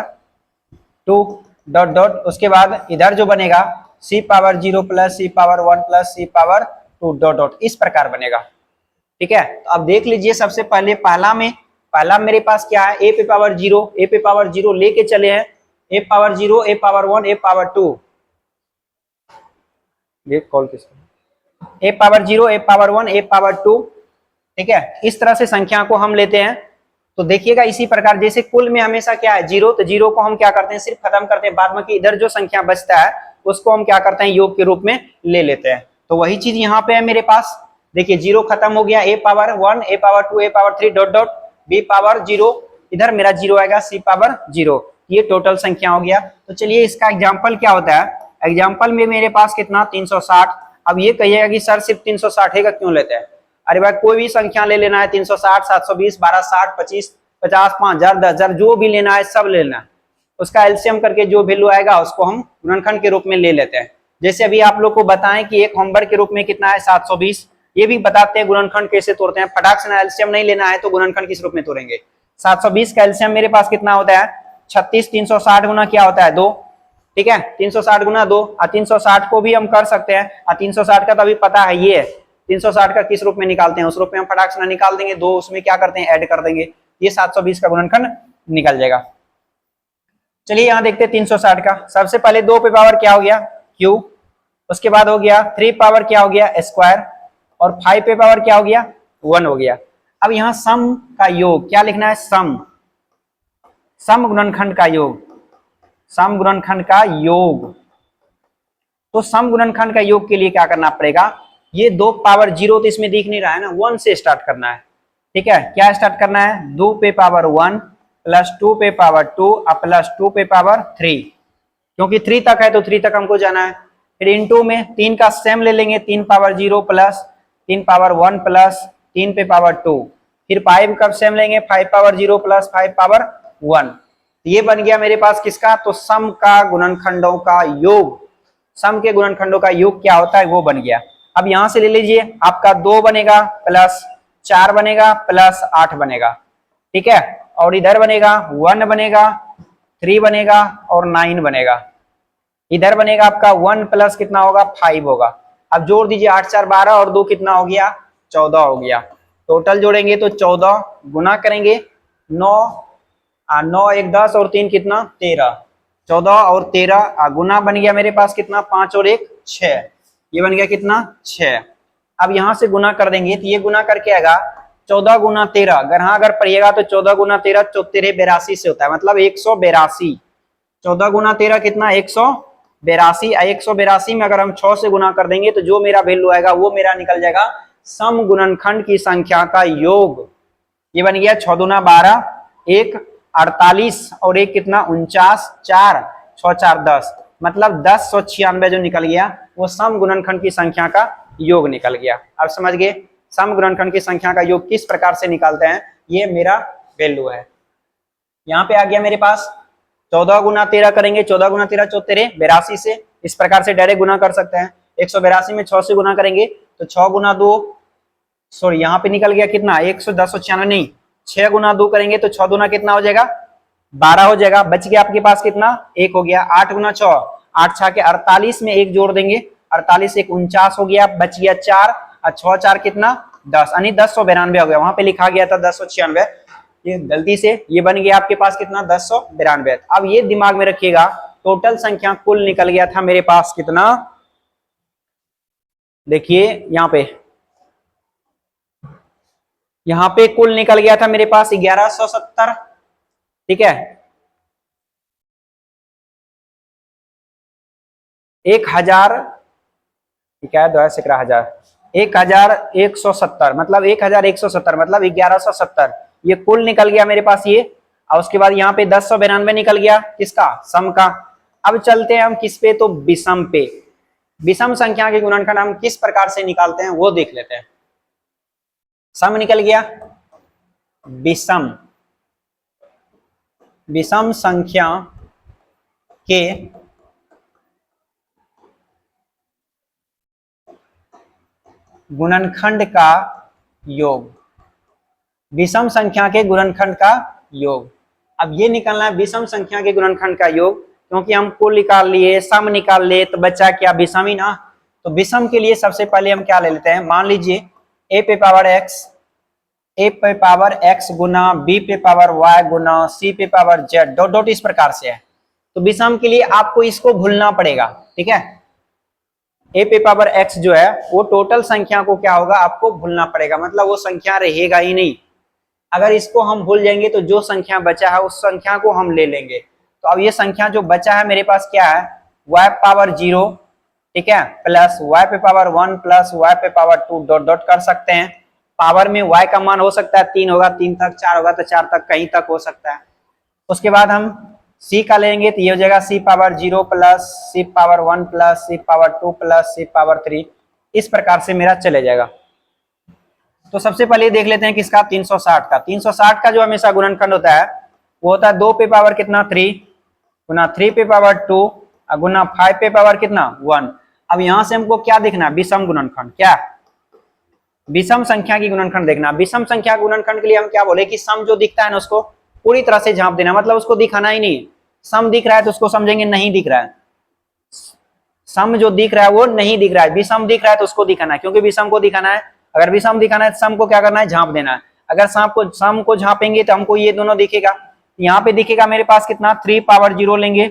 2 dot dot. उसके बाद इधर जो बनेगा C power 0 plus C power 1 plus C power 2 dot dot, इस प्रकार बनेगा। ठीक है, तो अब देख लीजिए सबसे पहले पहला मेरे पास क्या है, ए पे पावर 0, ए पे पावर 0 लेके चले हैं, ए power 0 A power 1 a power 2, ये कॉल किसका, ए power 0 A power 1 a power 2। ठीक है, इस तरह से संख्या को हम लेते हैं। तो देखिएगा इसी प्रकार जैसे कुल में हमेशा क्या है 0, तो 0 को हम क्या करते हैं, सिर्फ खत्म करते हैं, बाद में कि इधर जो संख्या बचता है उसको हम क्या करते हैं, योग के रूप में ले लेते हैं। तो वही चीज यहाँ पे है मेरे पास। देखिए 0 खत्म हो गया, a power 1 a power 2 a power 3 dot dot, b power 0, इधर मेरा 0 आएगा, सी पावर 0, ये टोटल संख्या हो गया। तो चलिए इसका एग्जाम्पल क्या होता है, एग्जाम्पल में मेरे पास कितना 360। अब ये कहिएगा कि सर सिर्फ 360 है का क्यों लेते हैं, अरे भाई कोई भी संख्या ले लेना है, 360 720 1260 25 50 5000 10,000 जो भी लेना है सब लेना है, उसका एलसीएम करके जो वैल्यू आएगा उसको हम गुणनखंड के रूप में ले लेते हैं। जैसे अभी आप लोग को बताएं कि एक होमवर्क के रूप में कितना है 720, ये भी बताते हैं गुणनखंड कैसे तोड़ते हैं। फटाक से एलसीएम नहीं लेना है तो गुणनखंड किस रूप में तोड़ेंगे। 720 का एलसीएम मेरे पास कितना होता है 36, 360 गुना क्या होता है 2, ठीक है, 360 गुना 2, 360 को भी हम कर सकते हैं, 360 का तो अभी पता है ये है, 360 का किस रूप में निकालते हैं, उस रूप में हम फटाक से निकाल देंगे, 2 उसमें क्या करते हैं ऐड कर देंगे, ये 720 का गुणनखंड निकल जाएगा। चलिए यहाँ देखते हैं 360 का। सबसे पहले 2 पे पावर क्या हो गया क्यू, उसके बाद हो गया 3 पावर क्या हो गया स्क्वायर, और 5 पे पावर क्या हो गया 1 हो गया। अब यहाँ सम का योग क्या लिखना है, सम गुणनखंड का योग, सम गुणनखंड का योग। तो सम गुणनखंड का योग के लिए क्या करना पड़ेगा, ये 2 पावर 0 तो इसमें दिख नहीं रहा है ना, 1 से स्टार्ट करना है। ठीक है, क्या स्टार्ट करना है, 2 पे पावर 1 प्लस 2 पे पावर 2 और प्लस 2 पे पावर 3, क्योंकि 3 तक है तो 3 तक हमको जाना है। फिर इनटू में 3 का सेम ले लेंगे, 3 पावर 0 प्लस 3 पावर 1 प्लस 3 पे पावर 2, फिर 5 का सेम लेंगे, 5 पावर 0 प्लस 5 पावर 1। ये बन गया मेरे पास किसका, तो सम का गुणनखंडों का योग। सम के गुणनखंडों का योग क्या होता है वो बन गया। अब यहां से ले लीजिए, आपका 2 बनेगा प्लस 4 बनेगा प्लस 8 बनेगा, ठीक है, और इधर बनेगा 1 बनेगा 3 बनेगा और 9 बनेगा। इधर बनेगा आपका 1 प्लस कितना होगा 5 होगा। अब जोड़ दीजिए 8 4 12 और 2 कितना हो गया 14 हो गया। टोटल जोड़ेंगे तो 14, गुना करेंगे 9 9 1 10 और 3 कितना 13, 14 और 13 गुना बन गया मेरे पास कितना 5 और 1 6, ये बन गया कितना 6। अब यहां से गुना कर देंगे तो ये गुना करके आएगा 14 गुना 13, अगर हाँ अगर पढ़िएगा तो 14 गुना 13 82 से होता है, मतलब 182। 14 गुना 13 कितना 182, 182 में अगर हम 6 से गुना कर देंगे तो जो मेरा वैल्यू आएगा वो मेरा निकल जाएगा सम गुणनखंड की संख्या का योग। ये बन गया 6 दूना 12, 1 48 और 1 कितना 49, 4 6 4 10, मतलब 1096 जो निकल गया वो सम गुणनखंड की संख्या का योग निकल गया। अब समझ गए सम गुणनखंड की संख्या का योग किस प्रकार से निकालते हैं, ये मेरा वैल्यू है। यहाँ पे आ गया मेरे पास 14 गुना 13 करेंगे, 14 गुना 13 14 82 से, इस प्रकार से डायरेक्ट गुना कर सकते हैं। 182 में 6 से गुना करेंगे तो 6 गुना 2 सॉरी यहाँ पे निकल गया कितना 110 नहीं, 6 गुना 2 करेंगे तो 6 दूना कितना हो जाएगा 12 हो जाएगा। बच गया आपके पास कितना 1 हो गया। 8 गुना 6, 8 6 के 48 में 1 जोड़ देंगे, 48 1 49 हो गया, बच गया 4 और 6 4 कितना 10, यानी 1092 हो गया। वहां पे लिखा गया था 1096, ये गलती से ये बन गया आपके पास कितना 1092। अब ये दिमाग में रखिएगा, टोटल संख्या कुल निकल गया था मेरे पास कितना, देखिए यहाँ पे कुल निकल गया था मेरे पास 1170, ठीक है। 1000 क्या है 1170 मतलब 1170 मतलब 1170, ये कुल निकल गया मेरे पास ये। और उसके बाद यहाँ पे 1092 निकल गया किसका सम का। अब चलते हैं हम किस पे, तो विषम पे। विषम संख्या के गुणनखंड हम किस प्रकार से निकालते हैं वो देख लेते हैं। सम निकल गया, विषम विषम संख्या के गुणनखंड का योग, विषम संख्या के गुणनखंड का योग। अब ये निकालना है विषम संख्या के गुणनखंड का योग, क्योंकि हम कुल निकाल लिए, सम निकाल लिए, तो बचा क्या विषम ही ना। तो विषम के लिए सबसे पहले हम क्या ले लेते हैं, मान लीजिए a पे पावर x गुना b पे पावर y गुना c पे पावर z डॉट डॉट इस प्रकार से है। तो विषम के लिए आपको इसको भूलना पड़ेगा, ठीक है। a पे पावर x जो है वो टोटल संख्या को क्या होगा आपको भूलना पड़ेगा, मतलब वो संख्या रहेगा ही नहीं। अगर इसको हम भूल जाएंगे तो जो संख्या बचा है उस संख्या को हम ले लेंगे। तो अब ये संख्या जो बचा है मेरे पास क्या है, y पावर 0, ठीक है, प्लस y पे पावर 1 प्लस y पे पावर 2 डॉट डॉट कर सकते हैं। पावर में y का मान हो सकता है 3 होगा, 3 तक, 4 होगा तो 4 तक, कहीं तक हो सकता है। उसके बाद हम c का लेंगे तो ये हो जाएगा c power 0 plus c power 1 plus c power 2 plus c power 3, इस प्रकार से मेरा चले जाएगा। तो सबसे पहले देख लेते हैं किसका 360 का। 360 का जो हमेशा गुणनखंड होता है वो होता है 2 पे पावर कितना 3 गुना 3 पे पावर 2 गुना 5 पे पावर कितना 1। अब यहां से हमको क्या देखना है, विषम गुणनखंड, क्या विषम संख्या की गुणनखंड देखना। विषम संख्या गुणनखंड के लिए हम क्या बोले कि सम जो दिखता है ना उसको पूरी तरह से झांप देना, मतलब उसको दिखाना ही नहीं। सम दिख रहा है तो उसको समझेंगे नहीं दिख रहा है, सम जो दिख रहा है वो नहीं दिख रहा है। विषम दिख रहा है तो उसको दिखाना है, क्योंकि विषम को दिखाना है। अगर विषम दिखाना है तो सम को क्या करना है, झांप देना है। अगर सम को झांपेंगे तो हमको ये दोनों दिखेगा। यहाँ पे दिखेगा मेरे पास कितना 3 पावर 0 लेंगे,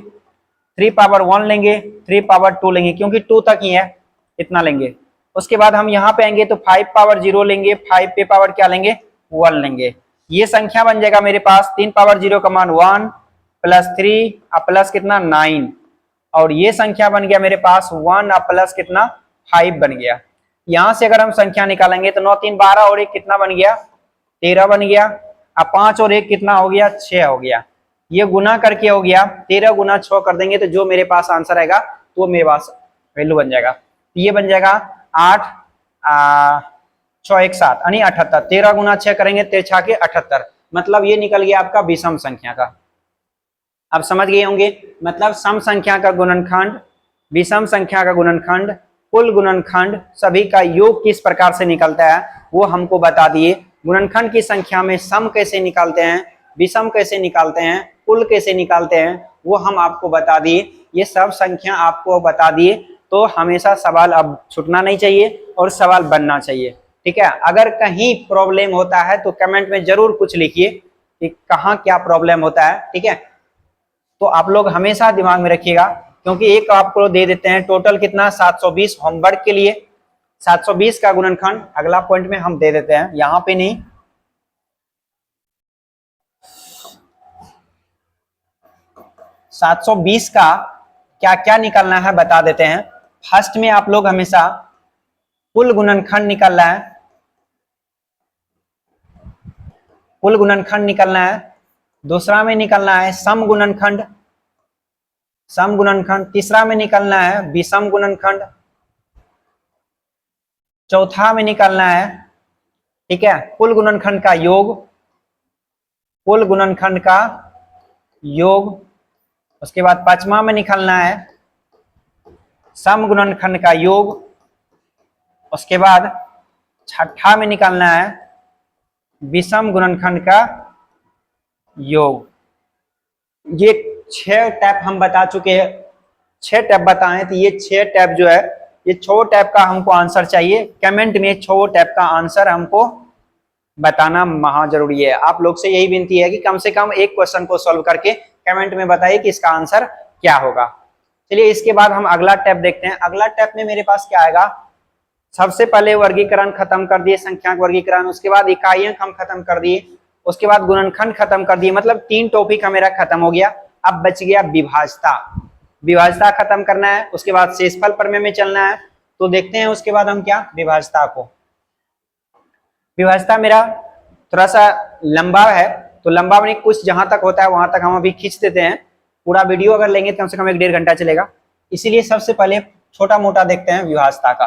3 पावर 1 लेंगे, 3 पावर 2 लेंगे, क्योंकि 2 तक ही है इतना लेंगे। उसके बाद हम यहाँ पे आएंगे तो 5 पावर 0 लेंगे, 5 पे पावर क्या लेंगे 1 लेंगे। ये संख्या बन जाएगा मेरे पास 3 पावर 0 का मान 1 प्लस 3 प्लस कितना 9, और ये संख्या बन गया मेरे पास 1 प्लस कितना 5 बन गया। यहां से अगर हम संख्या निकालेंगे तो 9 3 12 और 1 कितना बन गया 13 बन गया। अब 5 और 1 कितना हो गया 6 हो गया। ये गुना करके हो गया 13 गुना 6 कर देंगे तो जो मेरे पास आंसर आएगा वो मेरे पास वैल्यू बन जाएगा। ये बन जाएगा 8 6 1 7 यानी 78। 13 गुना 6 करेंगे 13 के 78, मतलब ये निकल गया आपका विषम संख्या का। अब समझ गए होंगे, मतलब सम संख्या का गुणनखंड, विषम संख्या का गुणनखंड, कुल गुणनखंड सभी का योग किस प्रकार से निकलता है वो हमको बता दिए। गुणनखंड की संख्या में सम कैसे निकालते हैं, विषम कैसे निकालते हैं, कुल कैसे निकालते हैं वो हम आपको बता दिए। ये सब संख्या आपको बता दिए, तो हमेशा सवाल अब छूटना नहीं चाहिए और सवाल बनना चाहिए, ठीक है। अगर कहीं प्रॉब्लम होता है तो कमेंट में जरूर कुछ लिखिए कि कहाँ क्या प्रॉब्लम होता है, ठीक है। तो आप लोग हमेशा दिमाग में रखिएगा, क्योंकि एक आपको दे देते हैं टोटल कितना 720 होमवर्क के लिए। 720 का गुणनखंड अगला पॉइंट में हम दे देते हैं, यहां पे नहीं। 720 का क्या क्या निकालना है बता देते हैं। फर्स्ट में आप लोग हमेशा कुल गुणनखंड निकालना है, कुल गुणनखंड निकालना है। दूसरा में निकालना है सम गुणनखंड, सम गुणनखंड। तीसरा में निकालना है विषम गुणनखंड। चौथा में निकालना है, ठीक है, कुल गुणनखंड का योग, कुल गुणनखंड का योग। उसके बाद पांचवा में निकालना है सम गुणनखंड का योग। उसके बाद छठा में निकालना है विषम गुणनखंड का योग। ये 6 टैप हम बता चुके हैं, 6 टैप बताएं, तो ये 6 टैप जो है, ये 6 टैप का हमको आंसर चाहिए। कमेंट में 6 टैप का आंसर हमको बताना महा जरूरी है। आप लोग से यही विनती है कि कम से कम एक क्वेश्चन को सॉल्व करके कमेंट में बताइए कि इसका आंसर क्या होगा। चलिए इसके बाद हम अगला टैप देखते हैं। अगला टैप में मेरे पास क्या आएगा, सबसे पहले वर्गीकरण खत्म कर दिए, संख्याक वर्गीकरण, उसके बाद इकाई अंक हम खत्म कर दिए, उसके बाद गुणनखंड खत्म कर दिए, मतलब 3 टॉपिक का मेरा खत्म हो गया। अब बच गया विभाज्यता। विभाज्यता खत्म करना है, उसके बाद शेषफल प्रमेय में चलना है। तो देखते हैं उसके बाद हम क्या विभाज्यता को, विभाज्यता मेरा थोड़ा सा लंबा है, तो लंबा में कुछ जहां तक होता है वहां तक हम अभी खींच देते हैं। पूरा वीडियो अगर लेंगे तो कम से कम 1-1.5 घंटा चलेगा, इसीलिए सबसे पहले छोटा मोटा देखते हैं विभाज्यता का।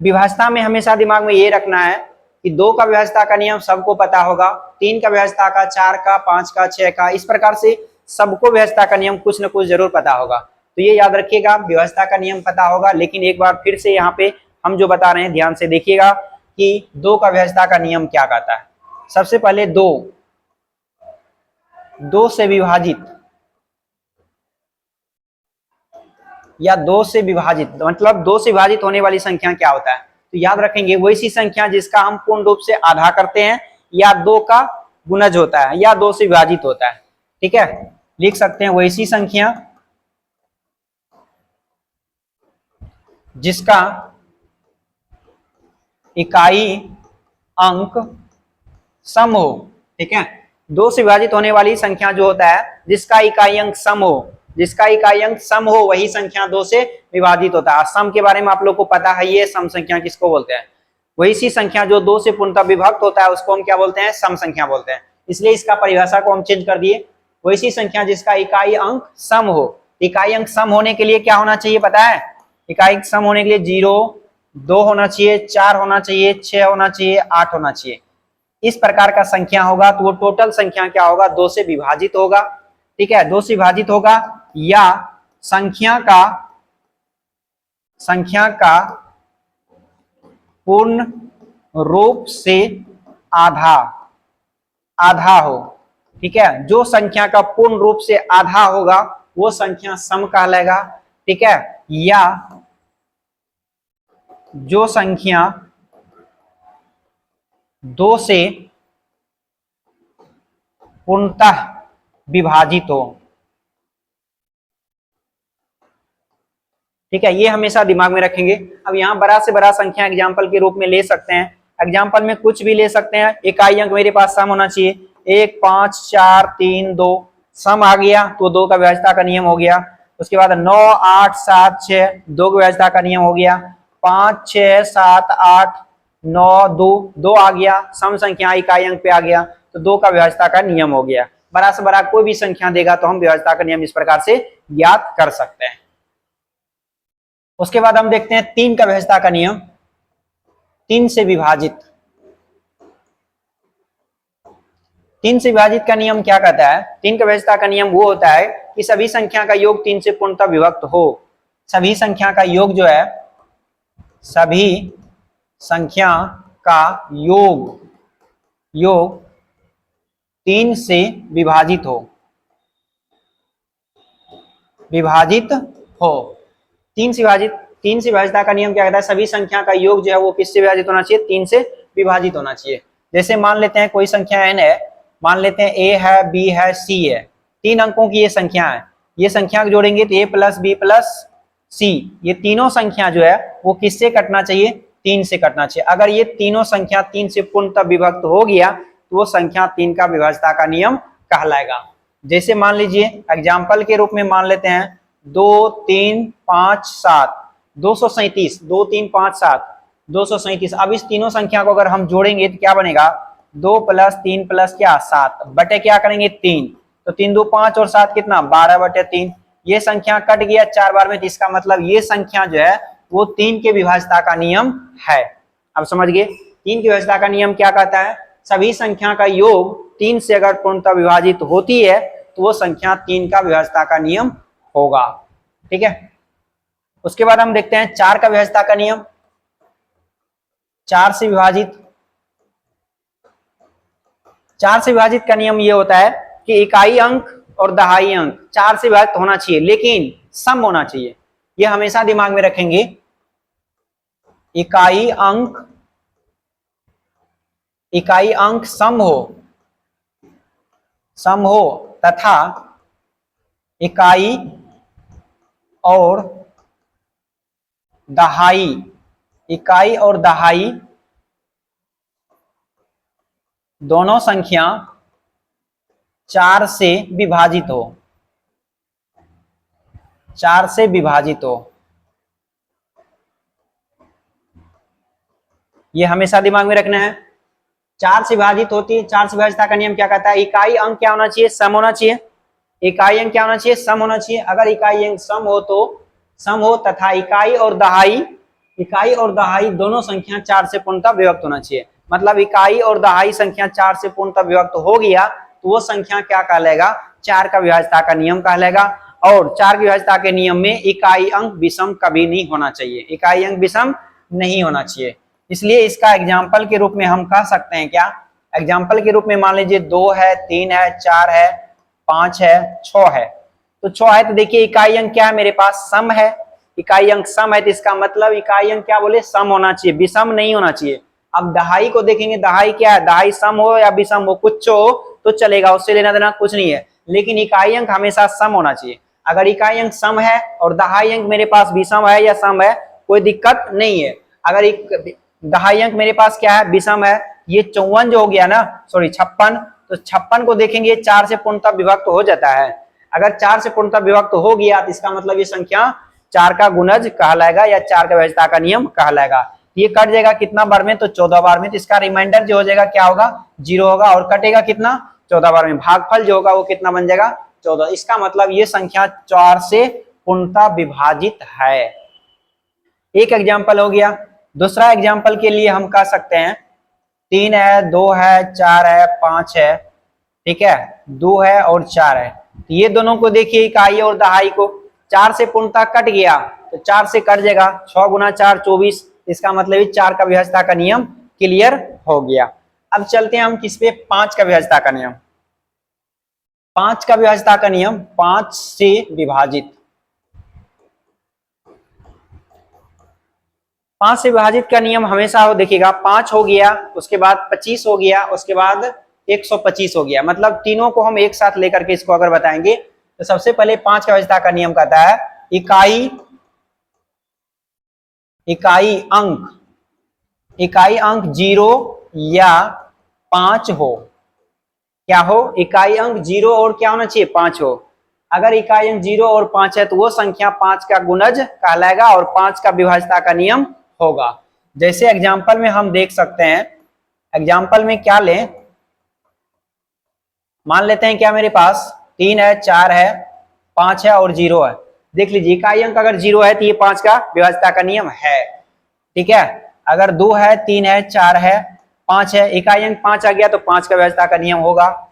विभाज्यता में हमेशा दिमाग में ये रखना है कि 2 का विभाज्यता का नियम सबको पता होगा, 3 का विभाज्यता का, 4 का, 5 का, 6 का, इस प्रकार से सबको विभाज्यता का नियम कुछ न कुछ जरूर पता होगा। तो ये याद रखिएगा, विभाज्यता का नियम पता होगा। लेकिन एक बार फिर से यहाँ पे हम जो बता रहे हैं ध्यान से देखिएगा कि 2 का विभाज्यता का नियम क्या कहता है। सबसे पहले 2 से विभाजित या 2 से विभाजित, मतलब 2 से विभाजित होने वाली संख्या क्या होता है, तो याद रखेंगे वैसी संख्या जिसका हम पूर्ण रूप से आधा करते हैं, या 2 का गुणज होता है, या 2 से विभाजित होता है। ठीक है, लिख सकते हैं वैसी संख्या जिसका इकाई अंक सम हो। ठीक है, 2 से विभाजित होने वाली संख्या जो होता है जिसका इकाई अंक सम हो, जिसका इकाई अंक सम हो वही संख्या 2 से विभाजित होता है। सम के बारे में आप लोग को पता है, ये सम संख्या किसको बोलते हैं, वही सी संख्या जो 2 से पूर्णतः विभक्त होता है उसको हम क्या बोलते हैं, सम संख्या बोलते हैं। इसलिए इसका परिभाषा को हम चेंज कर दिए, वही सी संख्या जिसका इकाई अंक सम हो। इकाई अंक सम होने के लिए क्या होना चाहिए पता है, इकाई अंक सम होने के लिए 0, 2 होना चाहिए, 4 होना चाहिए, 6 होना चाहिए, 8 होना चाहिए। इस प्रकार का संख्या होगा तो वो टोटल संख्या क्या होगा, 2 से विभाजित होगा। ठीक है, 2 से विभाजित होगा, या संख्या का पूर्ण रूप से आधा हो। ठीक है, जो संख्या का पूर्ण रूप से आधा होगा वो संख्या सम कहलाएगा। ठीक है, या जो संख्या 2 से पूर्णतः विभाजित हो। ठीक है, ये हमेशा दिमाग में रखेंगे। अब यहाँ बड़ा से बड़ा संख्या एग्जाम्पल के रूप में ले सकते हैं, एग्जाम्पल में कुछ भी ले सकते हैं। इकाई अंक मेरे पास सम होना चाहिए, 1, 5, 4, 3, 2, सम आ गया तो 2 का विभाज्यता का नियम हो गया। उसके बाद 9, 8, 7, 6, 2 का विभाज्यता का नियम हो गया। 5, 6, 7, 8, 9, 2 आ गया, सम संख्या इकाई अंक पे आ गया तो 2 का विभाज्यता का नियम हो गया। बड़ा से बड़ा कोई भी संख्या देगा तो हम विभाज्यता का नियम इस प्रकार से ज्ञात कर सकते हैं। उसके बाद हम देखते हैं 3 का विभाज्यता का नियम। 3 से विभाजित, 3 से विभाजित का नियम क्या कहता है, 3 का विभाज्यता का नियम वो होता है कि सभी संख्या का योग 3 से पूर्णतः विभक्त हो। सभी संख्या का योग जो है, सभी संख्या का योग 3 से विभाजित हो, 3 से विभाजितता का नियम क्या कहता है, सभी संख्या का योग जो है वो किससे विभाजित होना चाहिए, 3 से विभाजित होना चाहिए। जैसे मान लेते हैं कोई संख्या n है, मान लेते हैं a है, b है, c है, 3 अंकों की ये संख्या है। ये संख्या जोड़ेंगे तो a plus b plus c, ये तीनों संख्या जो है वो किससे कटना चाहिए, 3 से कटना चाहिए। अगर ये तीनों संख्या 3 से पूर्णतः विभक्त हो गया तो वो संख्या 3 का विभाज्यता का नियम कहलाएगा। जैसे मान लीजिए एग्जाम्पल के रूप में मान लेते हैं 2, 3, 5, 7, 237, 2, 3, 5, 7, 237। अब इस तीनों संख्या को अगर हम जोड़ेंगे तो क्या बनेगा, 2 प्लस 3 प्लस क्या 7 बटे क्या करेंगे 3, तो 3 2 5 और 7 कितना 12/3। ये संख्या कट गया 4 बार में, तो इसका मतलब ये संख्या जो है वो 3 के विभाज्यता का नियम है। अब समझ गए 3 की विभाज्यता का नियम क्या कहता है, सभी संख्या का योग 3 से अगर पूर्णतः विभाजित होती है तो वो संख्या 3 का विभाज्यता का नियम होगा। ठीक है, उसके बाद हम देखते हैं 4 का विभाज्यता का नियम। 4 से विभाजित, 4 से विभाजित का नियम ये होता है कि इकाई अंक और दहाई अंक 4 से विभाजित होना चाहिए, लेकिन सम होना चाहिए। ये हमेशा दिमाग में रखेंगे, इकाई अंक सम हो तथा इकाई और दहाई दोनों संख्या 4 से विभाजित हो, 4 से विभाजित हो। ये हमेशा दिमाग में रखना है। 4 से विभाजित होती है। 4 से विभाजित का नियम क्या कहता है? इकाई अंक क्या होना चाहिए? सम होना चाहिए। इकाई अंक क्या होना चाहिए? सम होना चाहिए। अगर इकाई अंक सम हो तो सम हो तथा इकाई और दहाई दोनों संख्या 4 से पूर्णतः विभक्त होना चाहिए। मतलब इकाई और दहाई संख्या 4 से पूर्णतः विभक्त हो गया तो वो संख्या क्या कहलाएगा? 4 का विभाज्यता का नियम कहलाएगा। और 4 की विभाज्यता के नियम में इकाई अंक विषम कभी नहीं होना चाहिए, इकाई अंक विषम नहीं होना चाहिए। इसलिए इसका एग्जाम्पल के रूप में हम कह सकते हैं क्या? एग्जाम्पल के रूप में मान लीजिए 2 है, 3 है, 4 है, 5 है, 6 है। तो 6 है तो देखिए इकाई अंक क्या है मेरे पास? सम है। इकाई अंक सम है तो इसका मतलब इकाई अंक क्या बोले? सम होना चाहिए, विषम नहीं होना चाहिए। अब दहाई को देखेंगे, दहाई क्या है? दहाई सम हो या विषम हो, कुछ हो तो चलेगा, उससे लेना देना कुछ नहीं है, लेकिन इकाई अंक हमेशा सम होना चाहिए। अगर इकाई अंक सम है और दहाई अंक मेरे पास विषम है या सम है, कोई दिक्कत नहीं है। अगर एक दहाई अंक मेरे पास क्या है? विषम है। ये 54 जो हो गया ना, सॉरी 56, तो 56 को देखेंगे 4 से पूर्णतः विभक्त हो जाता है। अगर 4 से पूर्णतः विभक्त हो गया तो इसका मतलब ये संख्या 4 का गुणज कहलाएगा या 4 का विभाज्यता का नियम कहलाएगा। ये कट जाएगा कितना बार में? तो 14 बार में। तो इसका रिमाइंडर जो हो जाएगा क्या होगा? 0 होगा और कटेगा कितना? 14 बार में। भागफल जो होगा वो कितना बन जाएगा? 14। इसका मतलब ये संख्या 4 से पूर्णतः विभाजित है। एक एग्जाम्पल हो गया। दूसरा एग्जाम्पल के लिए हम कह सकते हैं 3 है, 2 है, 4 है, 5 है, ठीक है, 2 है और 4 है। तो ये दोनों को देखिए, इकाई और दहाई को 4 से पूर्णतः कट गया तो 4 से कट जाएगा, 6 गुना 4 24। इसका मतलब 4 का विभाज्यता का नियम क्लियर हो गया। अब चलते हैं हम किस पे? 5 का विभाज्यता का नियम। 5 का विभाज्यता का नियम, 5 से विभाजित। 5 से विभाजित का नियम हमेशा हो, देखिएगा 5 हो गया, उसके बाद 25 हो गया, उसके बाद 125 हो गया। मतलब तीनों को हम एक साथ लेकर के इसको अगर बताएंगे तो सबसे पहले 5 का विभाज्यता का नियम कहता है इकाई अंक 0 या 5 हो। क्या हो? इकाई अंक 0 और क्या होना चाहिए? 5 हो। अगर इकाई अंक 0 और 5 है तो वो संख्या 5 का गुणज कहलाएगा और 5 का विभाज्यता का नियम होगा। जैसे एग्जाम्पल में हम देख सकते हैं, एग्जाम्पल में क्या लें? मान लेते हैं क्या मेरे पास 3 है, 4 है, 5 है और 0 है। देख लीजिए इकाई अंक अगर 0 है तो ये 5 का विभाज्यता का नियम है, ठीक है। अगर 2 है, 3 है, 4 है, 5 है, इकाई अंक 5 आ गया तो 5 का विभाज्यता का नियम होगा।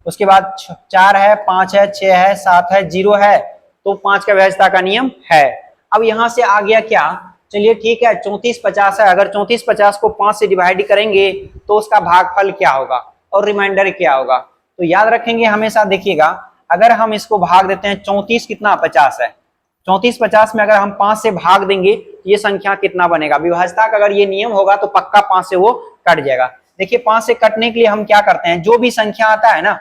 उसके बाद 4 है, 5 है, 6 है, 7 है, 0 है तो 5 का विभाज्यता का नियम है। अब यहां से आ गया क्या? चलिए ठीक है, 34 50 है। अगर 34 50 को 5 से डिवाइड करेंगे तो उसका भागफल क्या होगा और रिमाइंडर क्या होगा? तो याद रखेंगे हमेशा, देखिएगा अगर हम इसको भाग देते हैं 34 कितना 50 है, 34 50 में अगर हम 5 से भाग देंगे तो ये संख्या कितना बनेगा? विभाज्यता का अगर ये नियम होगा तो पक्का 5 से वो कट जाएगा। देखिए 5 से कटने के लिए हम क्या करते हैं? जो भी संख्या आता है ना,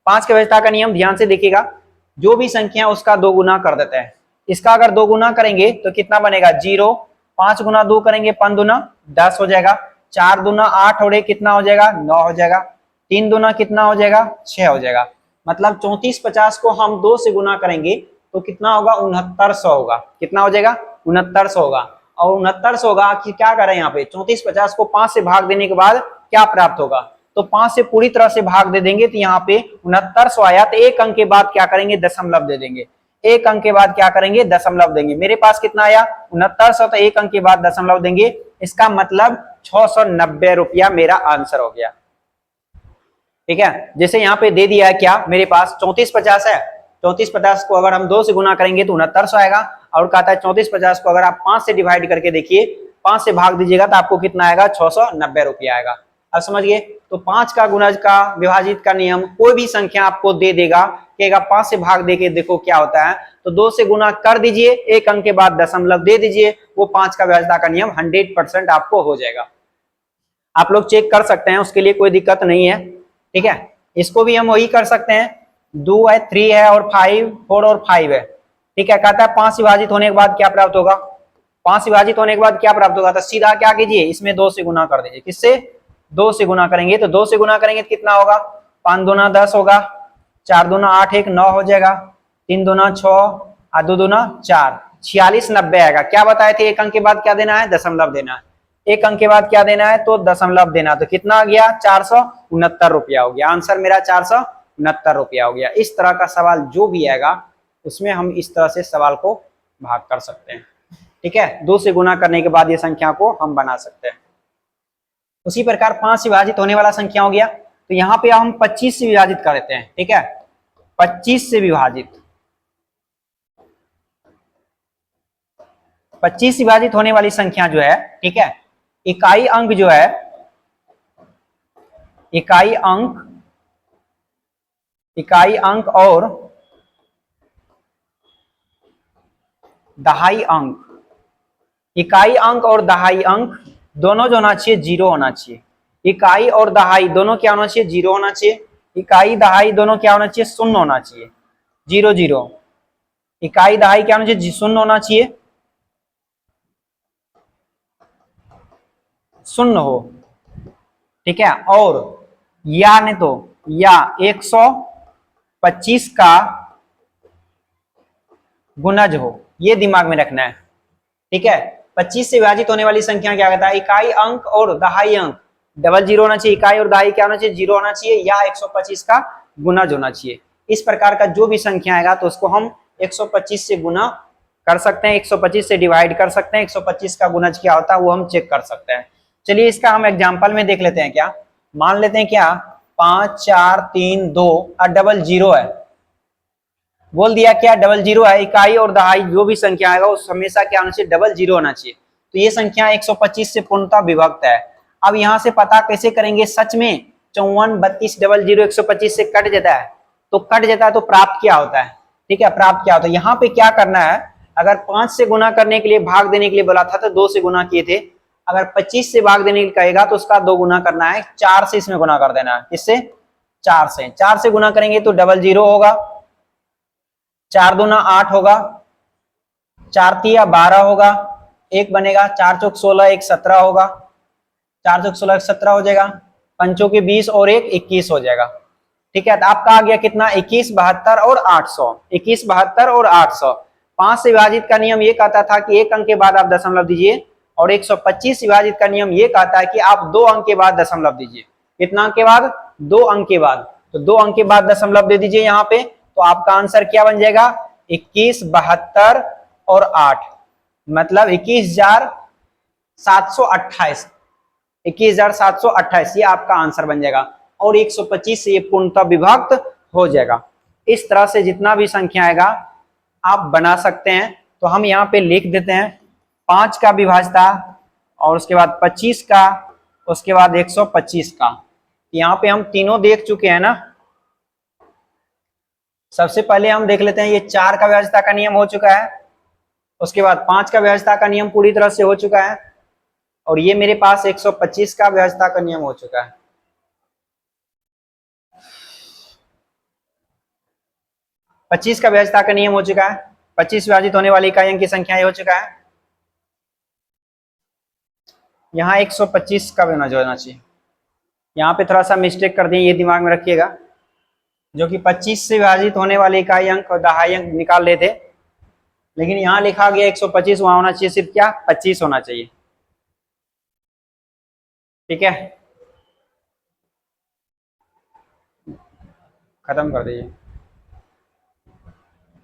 5 के विभाज्यता का नियम ध्यान से देखिएगा, जो भी संख्या उसका 2 गुना कर देते हैं। इसका अगर 2 गुना करेंगे तो कितना बनेगा? 0। 5 गुना 2 करेंगे 5 दूना 10 हो जाएगा। 4 दूना 8 हो रहे कितना हो जाएगा? 9 हो जाएगा। 3 दूना कितना हो जाएगा? 6 हो जाएगा। मतलब 34 50 को हम 2 से गुना करेंगे तो कितना होगा? 6900 होगा। कितना हो जाएगा? 6900 होगा। और 6900 होगा कि क्या करें यहाँ पे? 34 50 को 5 से भाग देने के बाद क्या प्राप्त होगा? तो 5 से पूरी तरह से भाग दे देंगे तो यहाँ पे 6900 आया तो एक अंक के बाद क्या करेंगे? दशमलव दे देंगे। एक अंक के बाद क्या करेंगे? दशमलव देंगे। मेरे पास कितना आया? 6900, तो एक अंक के बाद दशमलव देंगे। इसका मतलब 690 रुपया मेरा आंसर हो गया, ठीक है। जैसे यहाँ पे दे दिया है क्या मेरे पास 34 50 है, 3450 को अगर हम 2 से गुना करेंगे तो 6900 आएगा। और कहता है 3450 को अगर आप 5 से डिवाइड करके देखिए, 5 से भाग दीजिएगा तो आपको कितना आएगा, 690 रुपया आएगा। अब समझिए, तो 5 का गुणज का विभाजित का नियम, कोई भी संख्या आपको दे देगा, कहेगा 5 से भाग देके देखो क्या होता है, तो 2 से गुना कर दीजिए, एक अंक के बाद दशमलव दे दीजिए, वो 5 का विभाज्यता का नियम 100% आपको हो जाएगा। आप लोग चेक कर सकते हैं, उसके लिए कोई दिक्कत नहीं है। ठीक है, इसको भी हम वही कर सकते हैं, 2 है, 3 है और 5, 4 और 5 है। ठीक है, कहता है 5 विभाजित होने के बाद क्या प्राप्त होगा, 5 विभाजित होने के बाद क्या प्राप्त होगा, तो सीधा क्या कीजिए, इसमें 2 से गुना कर दीजिए। किससे, 2 से गुना करेंगे, तो 2 से गुना करेंगे तो कितना होगा, 5 दूना 10 होगा, 4 दूना 8, 1 9 हो जाएगा, 3 दूना 6 और 2 दूना 4, 4690 आएगा। क्या बताए थे, एक अंक के बाद क्या देना है, दशमलव देना है। एक अंक के बाद क्या देना है, तो दशमलव देना। तो कितना आ गया, 469 रुपया हो गया। आंसर मेरा 469 रुपया हो गया। इस तरह का सवाल जो भी आएगा उसमें हम इस तरह से सवाल को भाग कर सकते हैं। ठीक है, 2 से गुना करने के बाद ये संख्या को हम बना सकते हैं। उसी प्रकार 5 से विभाजित होने वाला संख्या हो गया, तो यहाँ पे हम 25 से विभाजित कर देते हैं। ठीक है, 25 से विभाजित, 25 से विभाजित होने वाली संख्या जो है, ठीक है, इकाई अंक जो है, इकाई अंक और दहाई अंक, इकाई अंक और दहाई अंक दोनों जो होना चाहिए 0 होना चाहिए। इकाई और दहाई दोनों क्या होना चाहिए, 0 होना चाहिए। इकाई दहाई दोनों क्या होना चाहिए, 0 होना चाहिए, 0 0। इकाई दहाई क्या होना चाहिए, 0 होना चाहिए, 0 हो। ठीक है, और या नहीं तो या 125 का गुणज हो, ये दिमाग में रखना है। ठीक है, 25 से विभाजित होने वाली संख्या क्या कहता है, इकाई अंक और दहाई अंक डबल 0 होना चाहिए, इकाई और दहाई क्या होना चाहिए, 0 होना चाहिए, या 125 का गुणज होना चाहिए। इस प्रकार का जो भी संख्या आएगा तो उसको हम 125 से गुना कर सकते हैं, 125 से डिवाइड कर सकते हैं, 125 का गुणज क्या होता है वो हम चेक कर सकते हैं। चलिए इसका हम एग्जाम्पल में देख लेते हैं। क्या मान लेते हैं, क्या 5 4 3 2 और डबल 0 है, बोल दिया क्या डबल 0 है। इकाई और दहाई जो भी संख्या आएगा उस हमेशा क्या होना चाहिए, डबल 0 होना चाहिए। तो ये संख्या 125 से पूर्णतः विभक्त है। अब यहां से पता कैसे करेंगे, सच में 54 32 डबल 0 125 से कट जाता है, तो कट जाता है तो प्राप्त क्या होता है। ठीक है, प्राप्त क्या होता है, यहाँ पे क्या करना है, अगर 5 से गुना करने के लिए, भाग देने के लिए बोला था तो 2 से गुना किए थे। अगर 25 से भाग देने के लिए कहेगा तो उसका 2 गुना करना है, 4 से इसमें गुना कर देना है। किससे, 4 से। 4 से गुना करेंगे तो डबल 0 होगा, 4 दूना 8 होगा, 4 तिया 12 होगा, 1 बनेगा, 4 चौक 16, 1 17 होगा, 4 चौक 16 17 हो जाएगा, 5 के 20 और 1 21 हो जाएगा। ठीक है, तो आपका आ गया कितना, 21 72 और 800, 21 72 और 800। 5 से विभाजित का नियम ये कहता था कि एक अंक के बाद आप दशमलव दीजिए, और 125 से विभाजित का नियम ये कहता है कि आप 2 अंक के बाद दशमलव दीजिए। कितना अंक के बाद, 2 अंक के बाद। तो 2 अंक के बाद दशमलव दे दीजिए यहाँ पे, तो आपका आंसर क्या बन जाएगा, 21 72 और 8, मतलब 21,728, 21,728 ये आपका आंसर बन जाएगा। और 125 से ये पूर्णतः विभक्त हो जाएगा। इस तरह से जितना भी संख्या आएगा आप बना सकते हैं। तो हम यहाँ पे लिख देते हैं 5 का विभाज्यता, और उसके बाद 25 का, उसके बाद 125 का। यहाँ पे हम तीनों देख चुके हैं ना। सबसे पहले हम देख लेते हैं, ये 4 का विभाज्यता का नियम हो चुका है, उसके बाद 5 का विभाज्यता का नियम पूरी तरह से हो चुका है, और ये मेरे पास 125 का विभाज्यता का नियम हो चुका है। पच्चीस का विभाज्यता का नियम हो चुका है, 25 विभाजित होने वाली इकाई अंक की संख्या हो चुका है। यहाँ 125 का होना चाहिए, यहाँ पे थोड़ा सा मिस्टेक कर दिए, ये दिमाग में रखिएगा, जो कि 25 से विभाजित होने वाले इकाई अंक और दहाई अंक निकाल लेते, लेकिन यहाँ लिखा गया 125, वहां होना चाहिए सिर्फ क्या, 25 होना चाहिए। ठीक है, खत्म कर दीजिए।